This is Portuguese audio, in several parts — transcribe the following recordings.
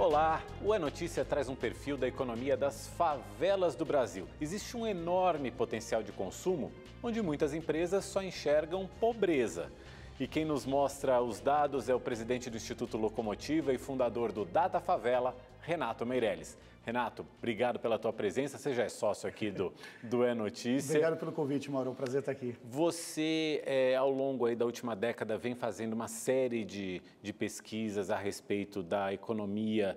Olá, o É Notícia traz um perfil da economia das favelas do Brasil. Existe um enorme potencial de consumo, onde muitas empresas só enxergam pobreza. E quem nos mostra os dados é o presidente do Instituto Locomotiva e fundador do Data Favela, Renato Meirelles. Renato, obrigado pela tua presença, você já é sócio aqui do É Notícia. Obrigado pelo convite, Mauro, é um prazer estar aqui. Você, ao longo aí da última década, vem fazendo uma série de pesquisas a respeito da economia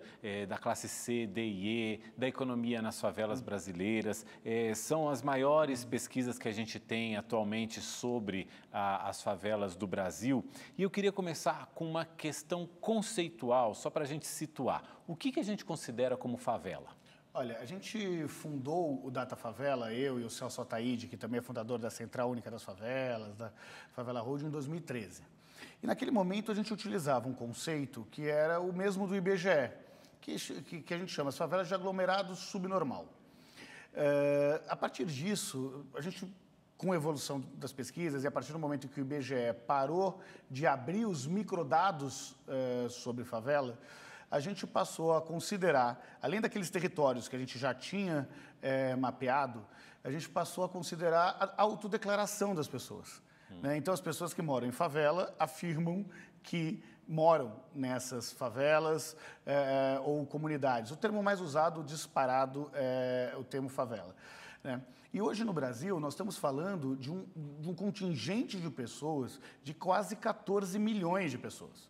da classe C, D e E, da economia nas favelas brasileiras. São as maiores pesquisas que a gente tem atualmente sobre as favelas do Brasil. E eu queria começar com uma questão conceitual, só para a gente situar. O que a gente considera como favela? Olha, a gente fundou o Data Favela, eu e o Celso Ataíde, que também é fundador da Central Única das Favelas, da Favela Road, em 2013. E naquele momento a gente utilizava um conceito que era o mesmo do IBGE, que a gente chama as favelas de aglomerado subnormal. A partir disso, a gente, com a evolução das pesquisas e a partir do momento em que o IBGE parou de abrir os microdados sobre favela, a gente passou a considerar, além daqueles territórios que a gente já tinha mapeado, a gente passou a considerar a autodeclaração das pessoas. Né? Então, as pessoas que moram em favela afirmam que moram nessas favelas ou comunidades. O termo mais usado, disparado, é o termo favela. Né? E hoje no Brasil nós estamos falando de um contingente de pessoas de quase 14 milhões de pessoas.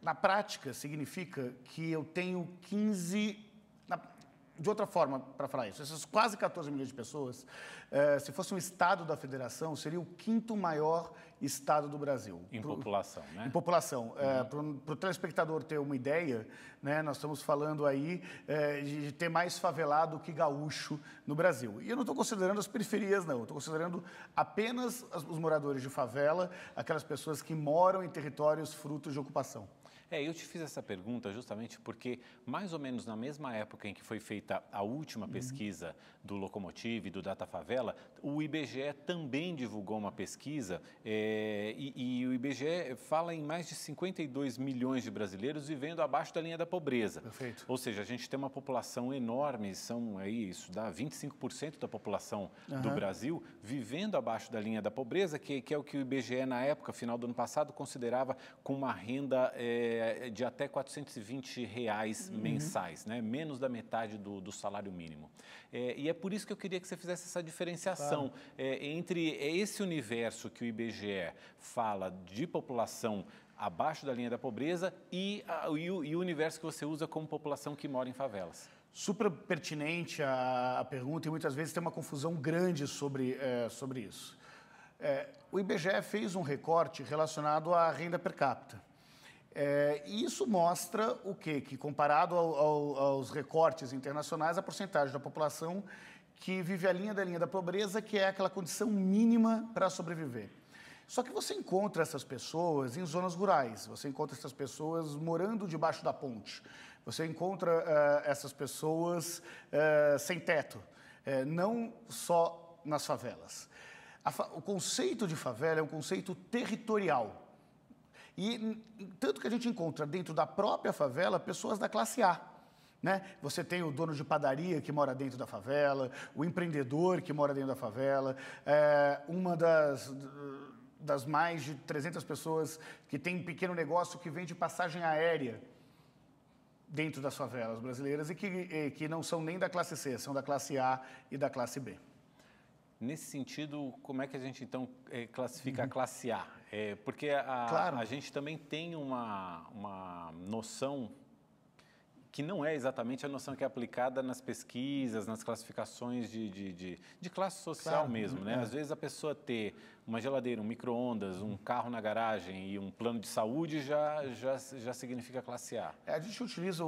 Na prática, significa que eu tenho 15... De outra forma, para falar isso, essas quase 14 milhões de pessoas, se fosse um estado da federação, seria o quinto maior estado do Brasil. Em população, né? Em população. Para o telespectador ter uma ideia, né, nós estamos falando aí de ter mais favelado que gaúcho no Brasil. E eu não estou considerando as periferias, não. Eu estou considerando apenas os moradores de favela, aquelas pessoas que moram em territórios frutos de ocupação. Eu te fiz essa pergunta justamente porque, mais ou menos na mesma época em que foi feita a última pesquisa do Locomotiva e do Data Favela, o IBGE também divulgou uma pesquisa e o IBGE fala em mais de 52 milhões de brasileiros vivendo abaixo da linha da pobreza. Perfeito. Ou seja, a gente tem uma população enorme, isso dá 25% da população do Brasil vivendo abaixo da linha da pobreza, que é o que o IBGE, na época, final do ano passado, considerava com uma renda de até R$420 mensais, né? Menos da metade do salário mínimo. E é por isso que eu queria que você fizesse essa diferenciação entre esse universo que o IBGE fala de população abaixo da linha da pobreza e o universo que você usa como população que mora em favelas. Super pertinente a pergunta e muitas vezes tem uma confusão grande sobre isso. O IBGE fez um recorte relacionado à renda per capita. E isso mostra o quê? Que comparado aos recortes internacionais, a porcentagem da população que vive a linha da pobreza, que é aquela condição mínima para sobreviver. Só que você encontra essas pessoas em zonas rurais, você encontra essas pessoas morando debaixo da ponte, você encontra essas pessoas sem teto, não só nas favelas. O conceito de favela é um conceito territorial. E tanto que a gente encontra dentro da própria favela pessoas da classe A. Né? Você tem o dono de padaria que mora dentro da favela, o empreendedor que mora dentro da favela, uma das mais de 300 pessoas que tem um pequeno negócio que vende passagem aérea dentro das favelas brasileiras e que não são nem da classe C, são da classe A e da classe B. Nesse sentido, como é que a gente, então, classifica a classe A? Porque Claro. a gente também tem uma noção que não é exatamente a noção que é aplicada nas pesquisas, nas classificações de classe social mesmo, né? Às vezes a pessoa ter uma geladeira, um micro-ondas, um carro na garagem e um plano de saúde já significa classe A. A gente utiliza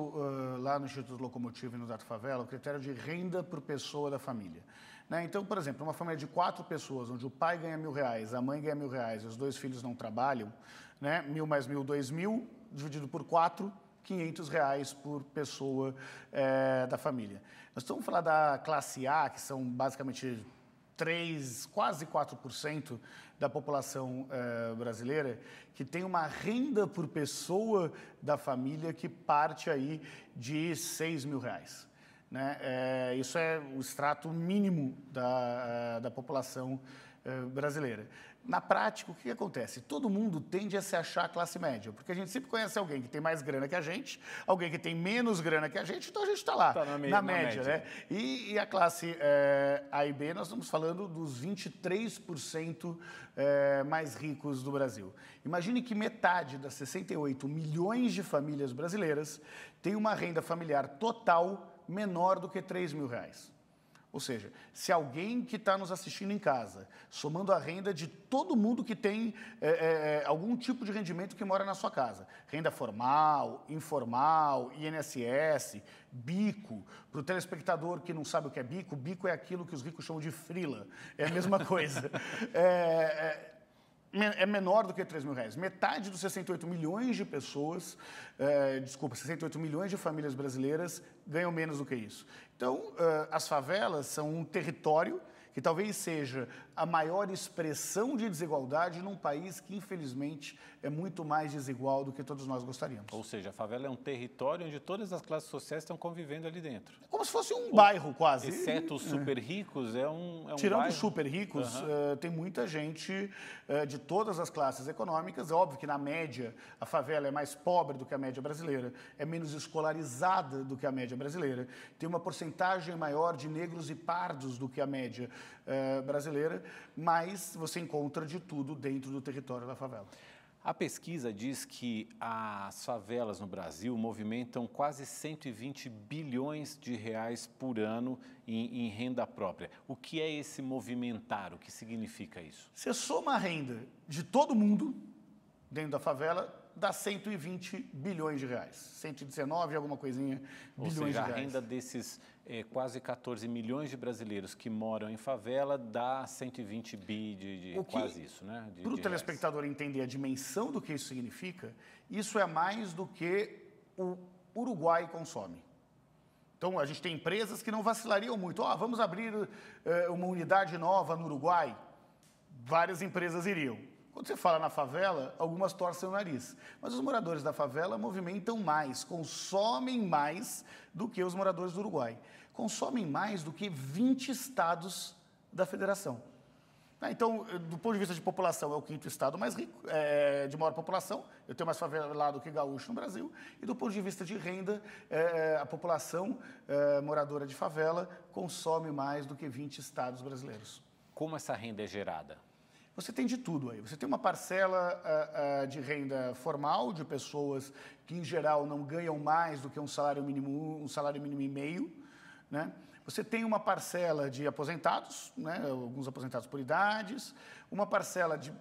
lá no Instituto Locomotiva e no Data Favela o critério de renda por pessoa da família. Né? Então, por exemplo, uma família de 4 pessoas, onde o pai ganha R$1.000, a mãe ganha R$1.000 e os 2 filhos não trabalham, né? 1.000 mais 1.000, 2.000, dividido por 4, R$500 por pessoa da família. Nós estamos falando da classe A, que são basicamente quase 4% da população brasileira que tem uma renda por pessoa da família que parte aí de R$6.000. Né? Isso é o extrato mínimo da população brasileira. Na prática, o que acontece? Todo mundo tende a se achar classe média, porque a gente sempre conhece alguém que tem mais grana que a gente, alguém que tem menos grana que a gente, então a gente está lá, na média. Né? E a classe A e B, nós estamos falando dos 23% mais ricos do Brasil. Imagine que metade das 68 milhões de famílias brasileiras tem uma renda familiar total menor do que R$3.000. Ou seja, se alguém que está nos assistindo em casa, somando a renda de todo mundo que tem algum tipo de rendimento que mora na sua casa, renda formal, informal, INSS, bico, para o telespectador que não sabe o que é bico é aquilo que os ricos chamam de frila, é a mesma coisa. É menor do que R$3.000. Metade dos 68 milhões de pessoas, 68 milhões de famílias brasileiras ganham menos do que isso. Então, as favelas são um território que talvez seja a maior expressão de desigualdade num país que, infelizmente, é muito mais desigual do que todos nós gostaríamos. Ou seja, a favela é um território onde todas as classes sociais estão convivendo ali dentro. Como se fosse um bairro, quase. Exceto os super ricos, é um Tirando bairro... os super ricos, tem muita gente de todas as classes econômicas. É óbvio que, na média, a favela é mais pobre do que a média brasileira, é menos escolarizada do que a média brasileira, tem uma porcentagem maior de negros e pardos do que a média brasileira, mas você encontra de tudo dentro do território da favela. A pesquisa diz que as favelas no Brasil movimentam quase 120 bilhões de reais por ano em renda própria. O que é esse movimentar? O que significa isso? Você soma a renda de todo mundo dentro da favela, dá 120 bilhões de reais. 119 alguma coisinha bilhões de reais. Ou seja, a renda desses quase 14 milhões de brasileiros que moram em favela dá 120 bi de quase isso, né? Para o telespectador entender a dimensão do que isso significa, isso é mais do que o Uruguai consome. Então, a gente tem empresas que não vacilariam muito. Vamos abrir uma unidade nova no Uruguai? Várias empresas iriam. Quando você fala na favela, algumas torcem o nariz. Mas os moradores da favela movimentam mais, consomem mais do que os moradores do Uruguai. Consomem mais do que 20 estados da federação. Então, do ponto de vista de população, é o quinto estado mais rico, de maior população. Eu tenho mais favelado que gaúcho no Brasil. E do ponto de vista de renda, a população moradora de favela consome mais do que 20 estados brasileiros. Como essa renda é gerada? Você tem de tudo aí. Você tem uma parcela de renda formal, de pessoas que, em geral, não ganham mais do que um salário mínimo e meio, né? Você tem uma parcela de aposentados, né? Alguns aposentados por idades, uma parcela de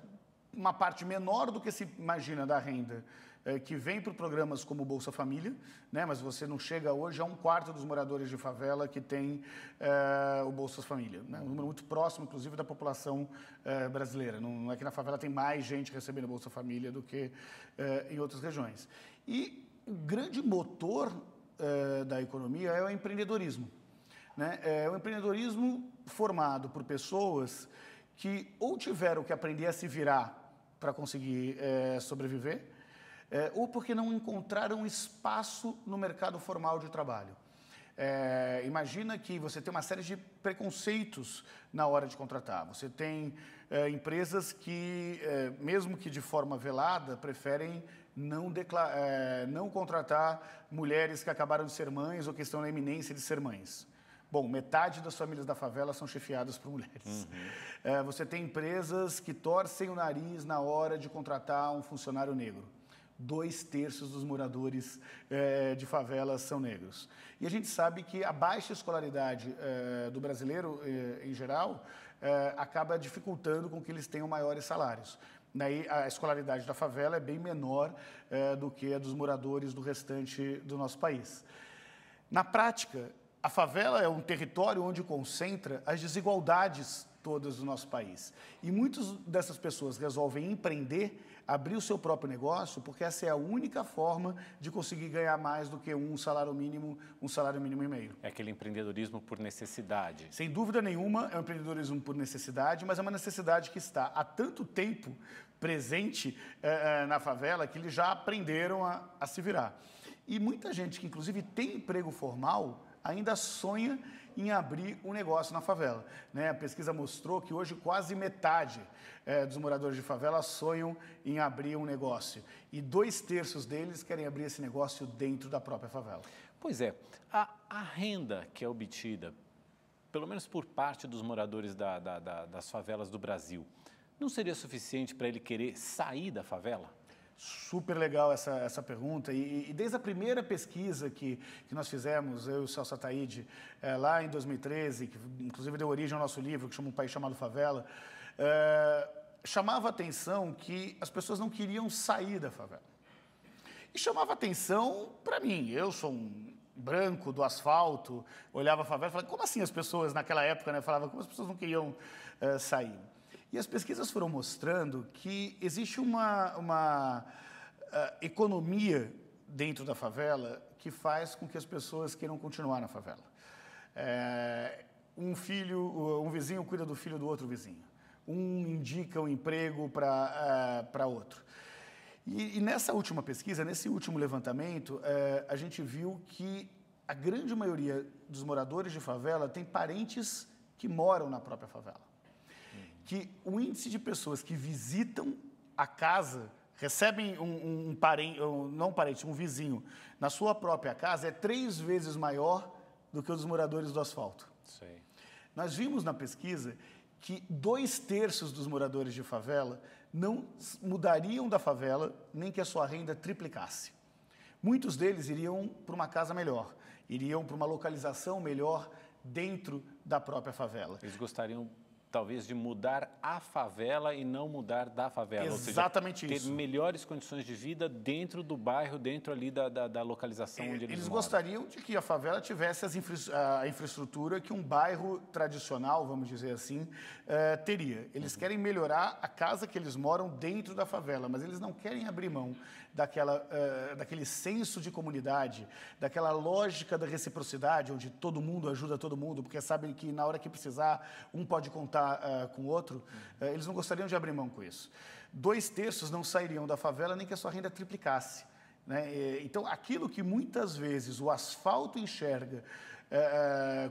uma parte menor do que se imagina da renda, que vem por programas como o Bolsa Família, né? Mas você não chega hoje a 1/4 dos moradores de favela que tem o Bolsa Família, né? Um número muito próximo, inclusive, da população brasileira. Não é que na favela tem mais gente recebendo Bolsa Família do que em outras regiões. E o grande motor da economia é o empreendedorismo, né? É o empreendedorismo formado por pessoas que ou tiveram que aprender a se virar para conseguir sobreviver, ou porque não encontraram espaço no mercado formal de trabalho. Imagina que você tem uma série de preconceitos na hora de contratar. Você tem empresas que, mesmo que de forma velada, preferem não contratar mulheres que acabaram de ser mães ou que estão na iminência de ser mães. Bom, metade das famílias da favela são chefiadas por mulheres. Você tem empresas que torcem o nariz na hora de contratar um funcionário negro. 2/3 dos moradores de favelas são negros. E a gente sabe que a baixa escolaridade do brasileiro, em geral, acaba dificultando com que eles tenham maiores salários. Daí, a escolaridade da favela é bem menor do que a dos moradores do restante do nosso país. Na prática, a favela é um território onde concentra as desigualdades todas do nosso país. E muitas dessas pessoas resolvem empreender abrir o seu próprio negócio, porque essa é a única forma de conseguir ganhar mais do que um salário mínimo e meio. É aquele empreendedorismo por necessidade. Sem dúvida nenhuma, é um empreendedorismo por necessidade, mas é uma necessidade que está há tanto tempo presente na favela que eles já aprenderam a se virar. E muita gente que, inclusive, tem emprego formal, ainda sonha em abrir um negócio na favela. Né? A pesquisa mostrou que hoje quase metade dos moradores de favela sonham em abrir um negócio. E 2/3 deles querem abrir esse negócio dentro da própria favela. Pois é, a renda que é obtida, pelo menos por parte dos moradores das favelas do Brasil, não seria suficiente para ele querer sair da favela? Super legal essa pergunta. E desde a primeira pesquisa que nós fizemos, eu e o Celso Ataíde, lá em 2013, que inclusive deu origem ao nosso livro, que chama Um País Chamado Favela, chamava a atenção que as pessoas não queriam sair da favela. E chamava a atenção para mim. Eu sou um branco do asfalto, olhava a favela e falava, como assim as pessoas naquela época, né, falavam como as pessoas não queriam sair? E as pesquisas foram mostrando que existe uma economia dentro da favela que faz com que as pessoas queiram continuar na favela. Um vizinho cuida do filho do outro vizinho. Um indica um emprego para outro. E nessa última pesquisa, nesse último levantamento, a gente viu que a grande maioria dos moradores de favela tem parentes que moram na própria favela. Que o índice de pessoas que visitam a casa, recebem um vizinho na sua própria casa, é 3 vezes maior do que o dos moradores do asfalto. Sei. Nós vimos na pesquisa que 2/3 dos moradores de favela não mudariam da favela nem que a sua renda triplicasse. Muitos deles iriam para uma casa melhor, iriam para uma localização melhor dentro da própria favela. Eles gostariam talvez de mudar a favela e não mudar da favela. Exatamente, ou seja, isso. ter melhores condições de vida dentro do bairro, dentro ali da localização onde eles moram. Gostariam de que a favela tivesse a infraestrutura que um bairro tradicional, vamos dizer assim, teria. Eles querem melhorar a casa que eles moram dentro da favela, mas eles não querem abrir mão daquele senso de comunidade, daquela lógica da reciprocidade, onde todo mundo ajuda todo mundo, porque sabem que na hora que precisar, um pode contar com o outro. Eles não gostariam de abrir mão com isso. 2/3 não sairiam da favela nem que a sua renda triplicasse. Né? Então, aquilo que muitas vezes o asfalto enxerga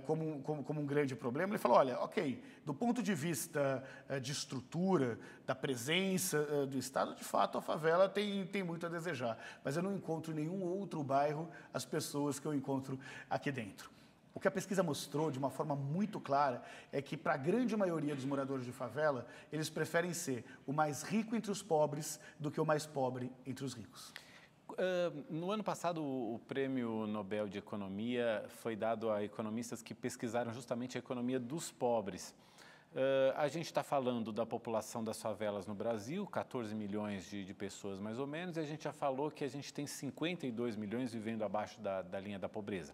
como um grande problema, ele falou, olha, ok, do ponto de vista de estrutura, da presença do Estado, de fato, a favela tem muito a desejar, mas eu não encontro em nenhum outro bairro as pessoas que eu encontro aqui dentro. O que a pesquisa mostrou de uma forma muito clara é que, para a grande maioria dos moradores de favela, eles preferem ser o mais rico entre os pobres do que o mais pobre entre os ricos. No ano passado, o Prêmio Nobel de Economia foi dado a economistas que pesquisaram justamente a economia dos pobres. A gente está falando da população das favelas no Brasil, 14 milhões de pessoas mais ou menos, e a gente já falou que a gente tem 52 milhões vivendo abaixo da linha da pobreza.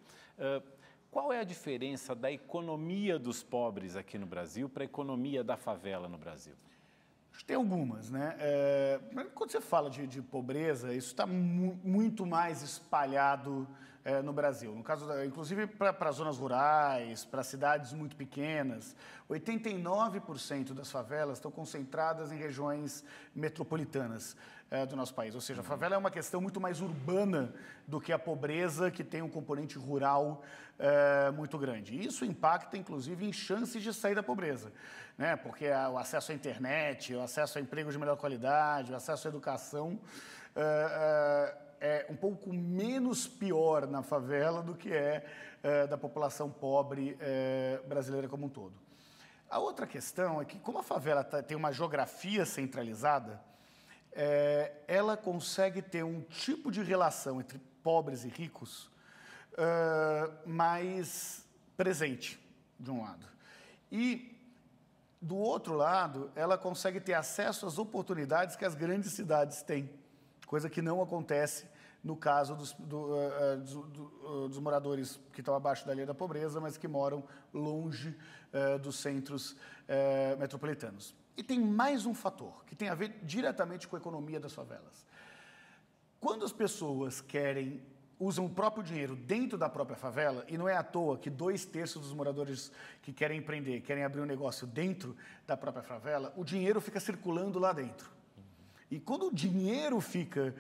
Qual é a diferença da economia dos pobres aqui no Brasil para a economia da favela no Brasil? Tem algumas, né? Quando você fala de pobreza, isso está muito mais espalhado no Brasil. No caso, inclusive para zonas rurais, para cidades muito pequenas, 89% das favelas estão concentradas em regiões metropolitanas do nosso país. Ou seja, a favela é uma questão muito mais urbana do que a pobreza, que tem um componente rural muito grande. Isso impacta, inclusive, em chances de sair da pobreza, né? Porque o acesso à internet, o acesso a empregos de melhor qualidade, o acesso à educação é um pouco menos pior na favela do que da população pobre brasileira como um todo. A outra questão é que, como a favela tem uma geografia centralizada, ela consegue ter um tipo de relação entre pobres e ricos mais presente, de um lado. E, do outro lado, ela consegue ter acesso às oportunidades que as grandes cidades têm, coisa que não acontece no caso dos moradores que estão abaixo da linha da pobreza, mas que moram longe dos centros metropolitanos. E tem mais um fator que tem a ver diretamente com a economia das favelas. Quando as pessoas usam o próprio dinheiro dentro da própria favela, e não é à toa que 2/3 dos moradores que querem empreender, querem abrir um negócio dentro da própria favela, o dinheiro fica circulando lá dentro. E quando o dinheiro fica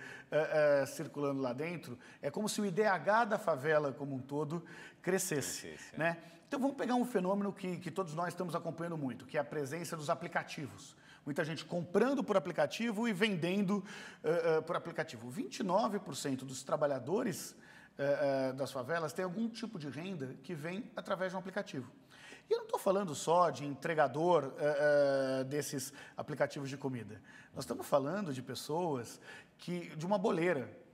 circulando lá dentro, é como se o IDH da favela como um todo crescesse. Né? Então vamos pegar um fenômeno que todos nós estamos acompanhando muito, que é a presença dos aplicativos. Muita gente comprando por aplicativo e vendendo por aplicativo. 29% dos trabalhadores das favelas têm algum tipo de renda que vem através de um aplicativo. E eu não estou falando só de entregador desses aplicativos de comida. Nós estamos falando de pessoas de uma boleira,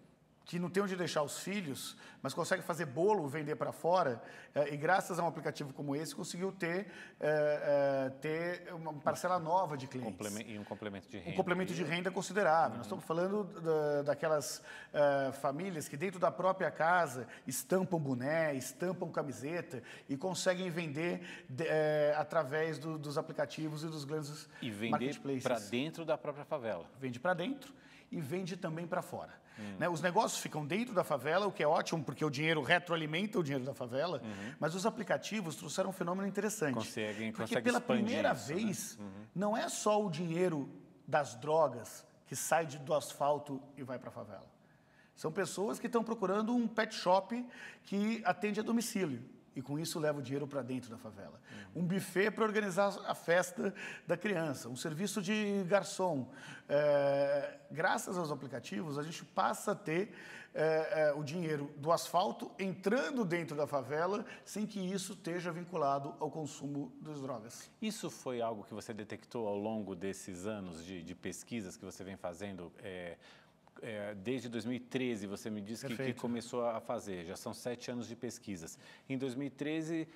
que não tem onde deixar os filhos, mas consegue fazer bolo, vender para fora, e graças a um aplicativo como esse, conseguiu ter uma parcela nova de clientes. E um complemento de renda. Um complemento de renda considerável. Nós estamos falando daquelas famílias que dentro da própria casa estampam boné, estampam camiseta e conseguem vender através dos aplicativos e dos grandes marketplaces. E vender para dentro da própria favela. Vende para dentro e vende também para fora. Né? Os negócios ficam dentro da favela, o que é ótimo, porque o dinheiro retroalimenta o dinheiro da favela, mas os aplicativos trouxeram um fenômeno interessante. Porque pela primeira vez, não é só o dinheiro das drogas que sai do asfalto e vai para a favela. São pessoas que estão procurando um pet shop que atende a domicílio. E com isso leva o dinheiro para dentro da favela. Um buffet para organizar a festa da criança, um serviço de garçom. Graças aos aplicativos, a gente passa a ter o dinheiro do asfalto entrando dentro da favela sem que isso esteja vinculado ao consumo das drogas. Isso foi algo que você detectou ao longo desses anos de pesquisas que você vem fazendo? Desde 2013, você me disse que começou a fazer, já são 7 anos de pesquisas. Em 2013,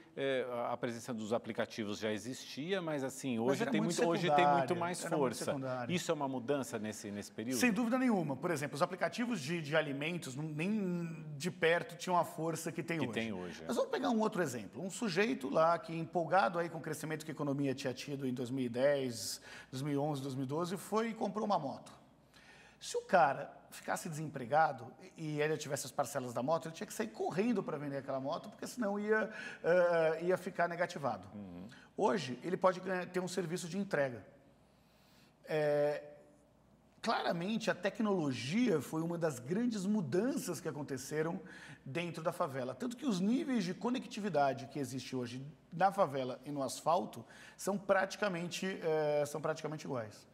a presença dos aplicativos já existia, mas assim, hoje tem muito mais força. Isso é uma mudança nesse período? Sem dúvida nenhuma. Por exemplo, os aplicativos de alimentos nem de perto tinham a força que tem hoje. Mas vamos pegar um outro exemplo. Um sujeito lá que, empolgado aí com o crescimento que a economia tinha tido em 2010, 2011, 2012, foi e comprou uma moto. Se o cara ficasse desempregado e ele tivesse as parcelas da moto, ele tinha que sair correndo para vender aquela moto, porque senão ia ficar negativado. Hoje, ele pode ter um serviço de entrega. Claramente, a tecnologia foi uma das grandes mudanças que aconteceram dentro da favela. Tanto que os níveis de conectividade que existe hoje na favela e no asfalto são praticamente iguais.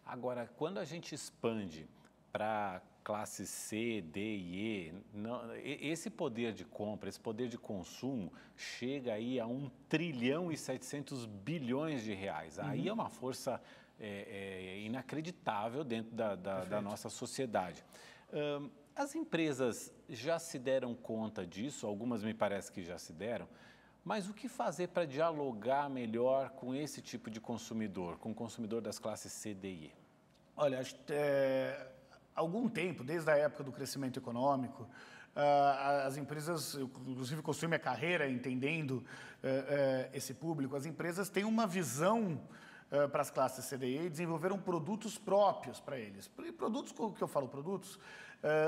Agora, quando a gente expande para classe C, D e E, esse poder de compra, esse poder de consumo chega aí a 1,7 trilhão de reais. Aí é uma força inacreditável dentro da nossa sociedade. As empresas já se deram conta disso, algumas me parece que já se deram, mas o que fazer para dialogar melhor com esse tipo de consumidor, com o consumidor das classes C, D e E? Olha, há algum tempo, desde a época do crescimento econômico, as empresas, inclusive construí minha carreira entendendo esse público, as empresas têm uma visão para as classes C, D e E e desenvolveram produtos próprios para eles. Produtos, que eu falo produtos,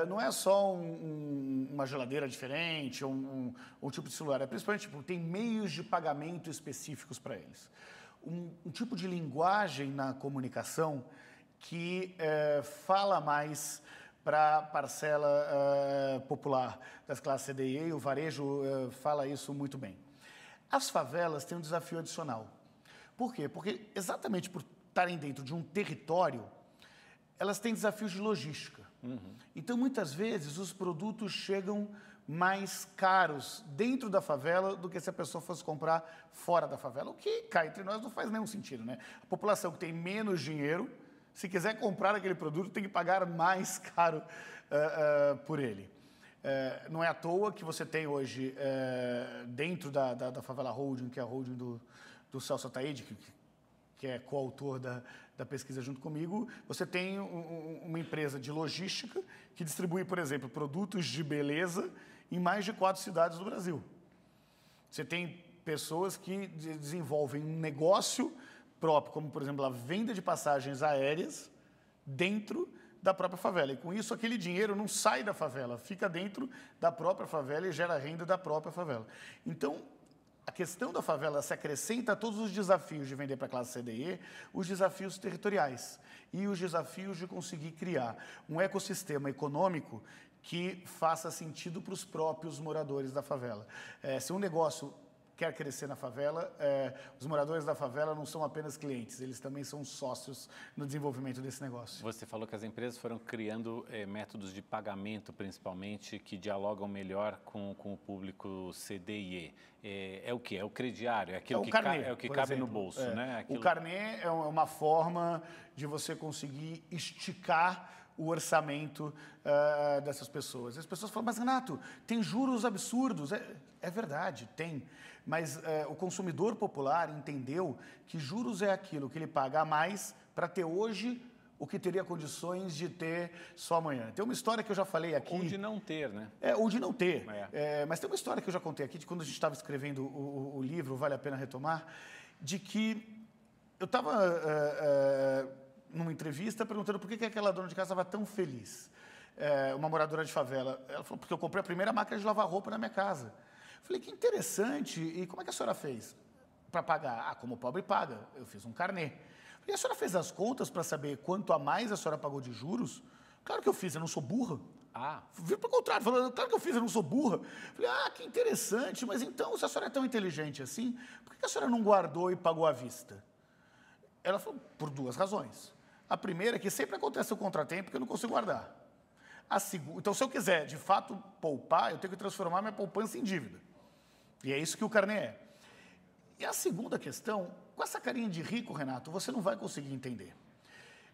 não é só uma geladeira diferente ou um tipo de celular, é principalmente tem meios de pagamento específicos para eles. Um tipo de linguagem na comunicação que fala mais para a parcela popular das classes C, D e E, o varejo fala isso muito bem. As favelas têm um desafio adicional. Por quê? Porque exatamente por estarem dentro de um território, elas têm desafios de logística. Então, muitas vezes, os produtos chegam mais caros dentro da favela do que se a pessoa fosse comprar fora da favela, o que, cá entre nós, não faz nenhum sentido, né? A população que tem menos dinheiro, se quiser comprar aquele produto, tem que pagar mais caro por ele. Não é à toa que você tem hoje, dentro da Favela Holding, que é a holding do Celso Ataíde, que é coautor da pesquisa junto comigo, você tem uma empresa de logística que distribui, por exemplo, produtos de beleza em mais de 4 cidades do Brasil. Você tem pessoas que desenvolvem um negócio próprio, como, por exemplo, a venda de passagens aéreas dentro da própria favela. E com isso, aquele dinheiro não sai da favela, fica dentro da própria favela e gera renda da própria favela. Então, a questão da favela se acrescenta a todos os desafios de vender para a classe C, D e E, os desafios territoriais e os desafios de conseguir criar um ecossistema econômico que faça sentido para os próprios moradores da favela. Se um negócio quer crescer na favela, os moradores da favela não são apenas clientes, eles também são sócios no desenvolvimento desse negócio. Você falou que as empresas foram criando métodos de pagamento, principalmente, que dialogam melhor com o público C, D e E. É o quê? É o crediário? É aquilo que cabe no bolso, né? Aquilo... O carnê é uma forma de você conseguir esticar o orçamento dessas pessoas. As pessoas falam, mas Renato, tem juros absurdos. É verdade, tem. Mas o consumidor popular entendeu que juros é aquilo que ele paga a mais para ter hoje o que teria condições de ter só amanhã. Tem uma história que eu já falei aqui... Ou de não ter, né? Ou de não ter. Mas tem uma história que eu já contei aqui, de quando a gente estava escrevendo o livro, vale a pena retomar, de que eu estava... numa entrevista, perguntando por que aquela dona de casa estava tão feliz. Uma moradora de favela. Ela falou, porque eu comprei a primeira máquina de lavar roupa na minha casa. Eu falei, que interessante. E como é que a senhora fez para pagar? Como o pobre paga. Eu fiz um carnê. E a senhora fez as contas para saber quanto a mais a senhora pagou de juros? Claro que eu fiz, eu não sou burra. Vim para o contrário, falando, claro que eu fiz, eu não sou burra. Falei, que interessante, mas então, se a senhora é tão inteligente assim, por que a senhora não guardou e pagou à vista? Ela falou, por duas razões. A primeira é que sempre acontece o contratempo que eu não consigo guardar. A segunda, então, se eu quiser, de fato, poupar, eu tenho que transformar minha poupança em dívida. E é isso que o carnê é. E a segunda questão, com essa carinha de rico, Renato, você não vai conseguir entender.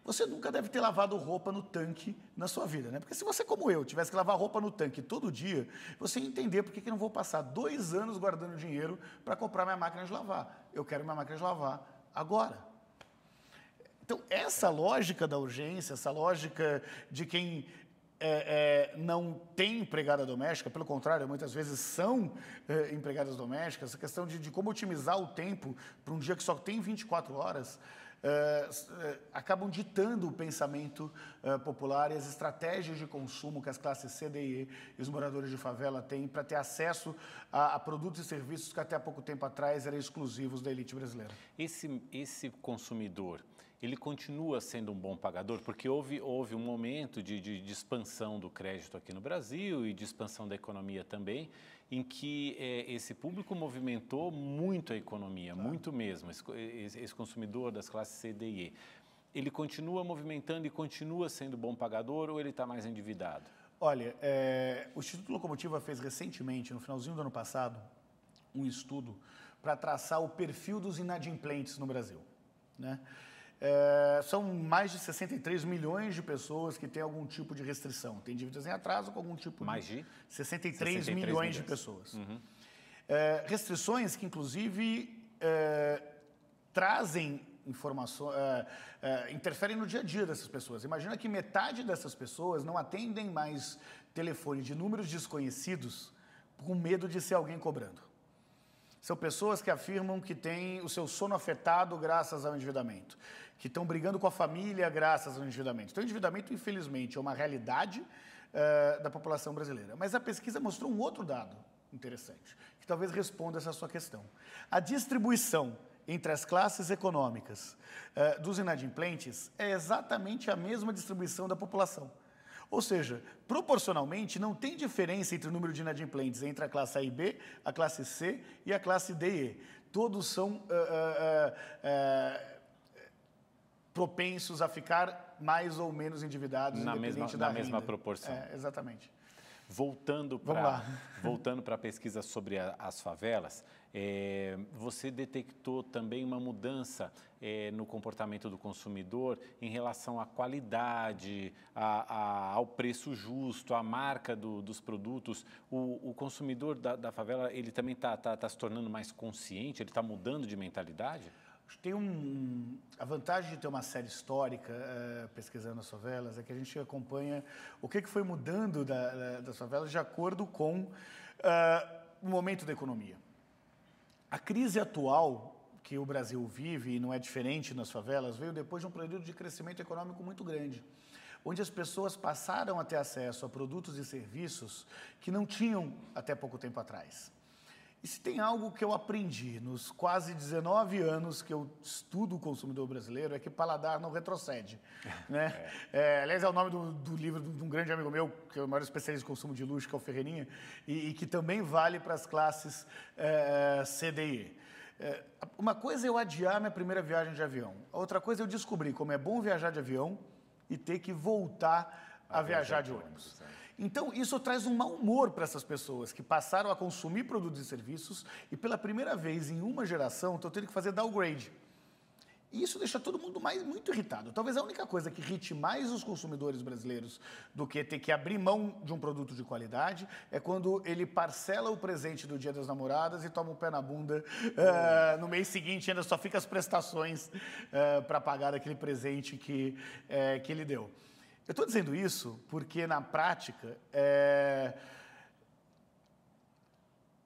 Você nunca deve ter lavado roupa no tanque na sua vida, né? Porque se você, como eu, tivesse que lavar roupa no tanque todo dia, você ia entender por que eu não vou passar 2 anos guardando dinheiro para comprar minha máquina de lavar. Eu quero minha máquina de lavar agora. Então, essa lógica da urgência, essa lógica de quem não tem empregada doméstica, pelo contrário, muitas vezes são empregadas domésticas, essa questão de como otimizar o tempo para um dia que só tem 24 horas, acabam ditando o pensamento popular e as estratégias de consumo que as classes C, D e E e os moradores de favela têm para ter acesso a produtos e serviços que até há pouco tempo atrás eram exclusivos da elite brasileira. Esse consumidor, ele continua sendo um bom pagador? Porque houve um momento de expansão do crédito aqui no Brasil e de expansão da economia também, em que esse público movimentou muito a economia, muito mesmo, esse consumidor das classes C, D e E. Ele continua movimentando e continua sendo bom pagador ou ele está mais endividado? Olha, o Instituto Locomotiva fez recentemente, no finalzinho do ano passado, um estudo para traçar o perfil dos inadimplentes no Brasil, né? São mais de 63 milhões de pessoas que têm algum tipo de restrição. Tem dívidas em atraso com algum tipo mais de 63 milhões de pessoas. Uhum. Restrições que, inclusive, trazem informações, interferem no dia a dia dessas pessoas. Imagina que metade dessas pessoas não atendem mais telefone de números desconhecidos com medo de ser alguém cobrando. São pessoas que afirmam que têm o seu sono afetado graças ao endividamento, que estão brigando com a família graças ao endividamento. Então, o endividamento, infelizmente, é uma realidade da população brasileira. Mas a pesquisa mostrou um outro dado interessante, que talvez responda essa sua questão. A distribuição entre as classes econômicas dos inadimplentes é exatamente a mesma distribuição da população. Ou seja, proporcionalmente, não tem diferença entre o número de inadimplentes entre a classe A e B, a classe C e a classe D e E. Todos são propensos a ficar mais ou menos endividados, independente da renda. Na mesma proporção. Exatamente. Voltando para a pesquisa sobre as favelas, você detectou também uma mudança no comportamento do consumidor em relação à qualidade, ao preço justo, à marca dos produtos. O consumidor da favela, ele também está se tornando mais consciente, ele está mudando de mentalidade? Tem a vantagem de ter uma série histórica pesquisando as favelas é que a gente acompanha o que foi mudando das favelas de acordo com o momento da economia. A crise atual que o Brasil vive, e não é diferente nas favelas, veio depois de um período de crescimento econômico muito grande, onde as pessoas passaram a ter acesso a produtos e serviços que não tinham até pouco tempo atrás. E se tem algo que eu aprendi nos quase 19 anos que eu estudo o consumidor brasileiro, é que paladar não retrocede. Né? Aliás, é o nome do livro de um grande amigo meu, que é o maior especialista em consumo de luxo, que é o Ferreirinha, e que também vale para as classes C, D e E. Uma coisa é eu adiar minha primeira viagem de avião. A outra coisa é eu descobrir como é bom viajar de avião e ter que voltar a viajar de ônibus. Então, isso traz um mau humor para essas pessoas que passaram a consumir produtos e serviços e, pela primeira vez em uma geração, estão tendo que fazer downgrade. E isso deixa todo mundo muito irritado. Talvez a única coisa que irrite mais os consumidores brasileiros do que ter que abrir mão de um produto de qualidade é quando ele parcela o presente do Dia das Namoradas e toma um pé na bunda. No mês seguinte ainda só fica as prestações para pagar aquele presente que ele deu. Eu estou dizendo isso porque, na prática,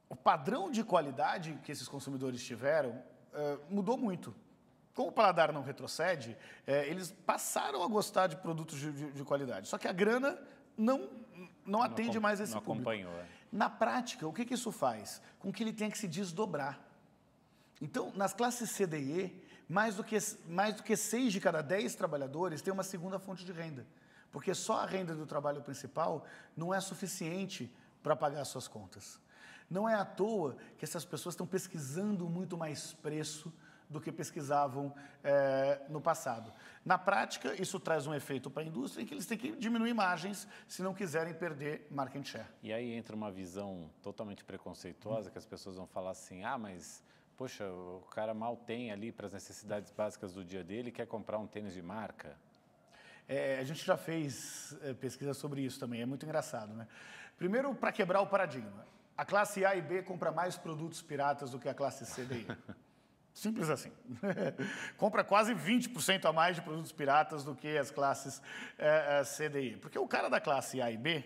o padrão de qualidade que esses consumidores tiveram mudou muito. Como o paladar não retrocede, eles passaram a gostar de produtos de qualidade. Só que a grana não atende mais esse público. Acompanhou. Na prática, o que isso faz? Com que ele tenha que se desdobrar. Então, nas classes C, D e E, mais do que 6 de cada 10 trabalhadores têm uma segunda fonte de renda. Porque só a renda do trabalho principal não é suficiente para pagar as suas contas. Não é à toa que essas pessoas estão pesquisando muito mais preço do que pesquisavam no passado. Na prática, isso traz um efeito para a indústria em que eles têm que diminuir margens se não quiserem perder market share. E aí entra uma visão totalmente preconceituosa, que as pessoas vão falar assim, mas, poxa, o cara mal tem ali para as necessidades básicas do dia dele e quer comprar um tênis de marca. A gente já fez pesquisa sobre isso também, é muito engraçado, né? Primeiro, para quebrar o paradigma, a classe A e B compra mais produtos piratas do que a classe C, D e E. Simples assim. Compra quase 20% a mais de produtos piratas do que as classes C, D e E. Porque o cara da classe A e B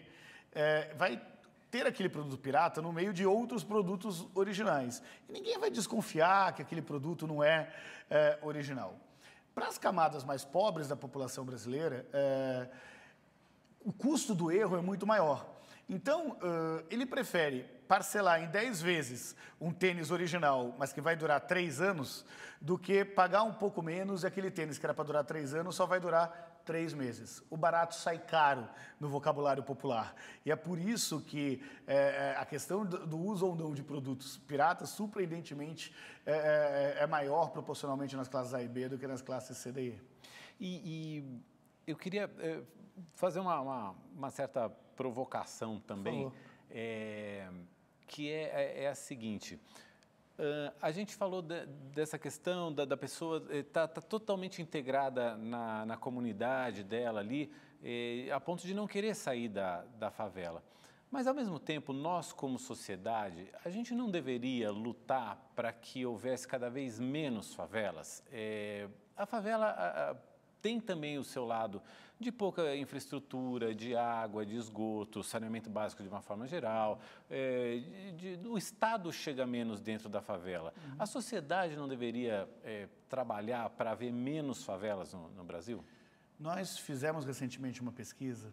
vai ter aquele produto pirata no meio de outros produtos originais. E ninguém vai desconfiar que aquele produto não é original. Para as camadas mais pobres da população brasileira, o custo do erro é muito maior. Então, ele prefere parcelar em 10 vezes um tênis original, mas que vai durar 3 anos, do que pagar um pouco menos e aquele tênis que era para durar 3 anos só vai durar 3 meses. O barato sai caro no vocabulário popular. E é por isso que a questão do uso ou não de produtos piratas, surpreendentemente, é maior proporcionalmente nas classes A e B do que nas classes C, D e E. E eu queria fazer uma certa provocação também, que é a seguinte. A gente falou dessa questão da pessoa tá totalmente integrada na comunidade dela ali, a ponto de não querer sair da favela. Mas, ao mesmo tempo, nós, como sociedade, a gente não deveria lutar para que houvesse cada vez menos favelas? A favela tem também o seu lado de pouca infraestrutura, de água, de esgoto, saneamento básico de uma forma geral. O Estado chega menos dentro da favela. A sociedade não deveria trabalhar para haver menos favelas no Brasil? Nós fizemos recentemente uma pesquisa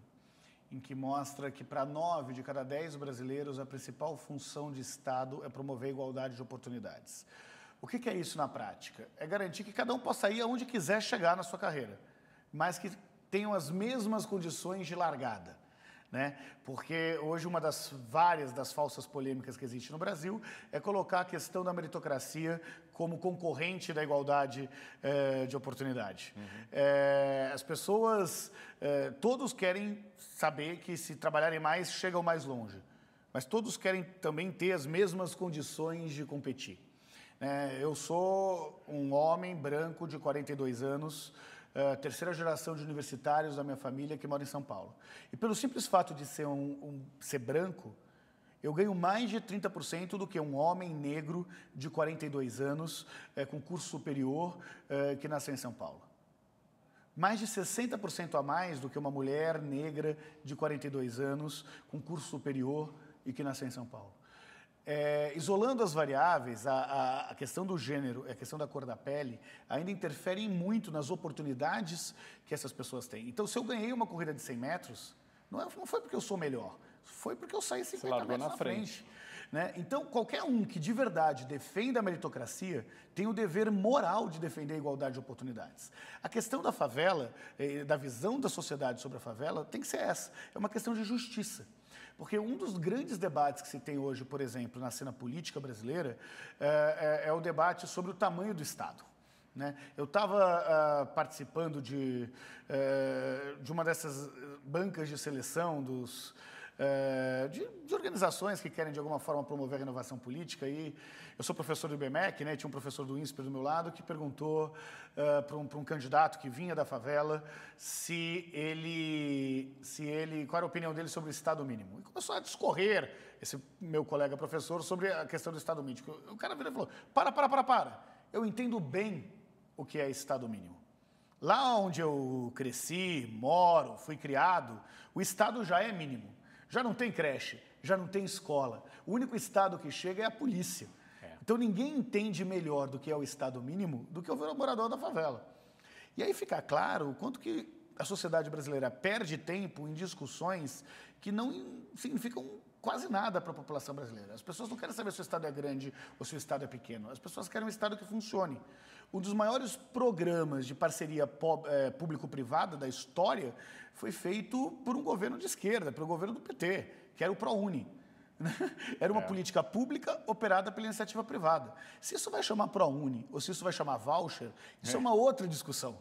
em que mostra que para 9 de cada 10 brasileiros a principal função de Estado é promover a igualdade de oportunidades. O que é isso na prática? É garantir que cada um possa ir aonde quiser chegar na sua carreira, mas que tenham as mesmas condições de largada. Né? Porque hoje uma das várias falsas polêmicas que existe no Brasil é colocar a questão da meritocracia como concorrente da igualdade de oportunidade. As pessoas, todos querem saber que se trabalharem mais, chegam mais longe, mas todos querem também ter as mesmas condições de competir. Eu sou um homem branco de 42 anos, terceira geração de universitários da minha família que mora em São Paulo. E pelo simples fato de ser branco, eu ganho mais de 30% do que um homem negro de 42 anos, com curso superior, que nasceu em São Paulo. Mais de 60% a mais do que uma mulher negra de 42 anos, com curso superior e que nasceu em São Paulo. Isolando as variáveis, a questão do gênero, a questão da cor da pele, ainda interferem muito nas oportunidades que essas pessoas têm. Então, se eu ganhei uma corrida de 100 metros, não foi porque eu sou melhor, foi porque eu saí 50 metros na frente. Né? Então, qualquer um que de verdade defenda a meritocracia tem o dever moral de defender a igualdade de oportunidades. A questão da favela, da visão da sociedade sobre a favela, tem que ser essa. É uma questão de justiça. Porque um dos grandes debates que se tem hoje, por exemplo, na cena política brasileira, é o debate sobre o tamanho do Estado. Né? Eu estava participando de uma dessas bancas de seleção de organizações que querem, de alguma forma, promover a renovação política. E eu sou professor do IBMEC, né? Tinha um professor do INSPER do meu lado que perguntou para um candidato que vinha da favela qual era a opinião dele sobre o Estado mínimo. E começou a discorrer, esse meu colega professor, sobre a questão do Estado mínimo. O cara virou e falou, para. Eu entendo bem o que é Estado mínimo. Lá onde eu cresci, moro, fui criado, o Estado já é mínimo. Já não tem creche, já não tem escola. O único Estado que chega é a polícia. Então, ninguém entende melhor do que é o Estado mínimo do que o morador da favela. E aí fica claro o quanto que a sociedade brasileira perde tempo em discussões que não significam quase nada para a população brasileira. As pessoas não querem saber se o Estado é grande ou se o Estado é pequeno. As pessoas querem um Estado que funcione. Um dos maiores programas de parceria público-privada da história foi feito por um governo de esquerda, pelo governo do PT, que era o ProUni. Era uma política pública operada pela iniciativa privada. Se isso vai chamar ProUni ou se isso vai chamar voucher, isso é uma outra discussão.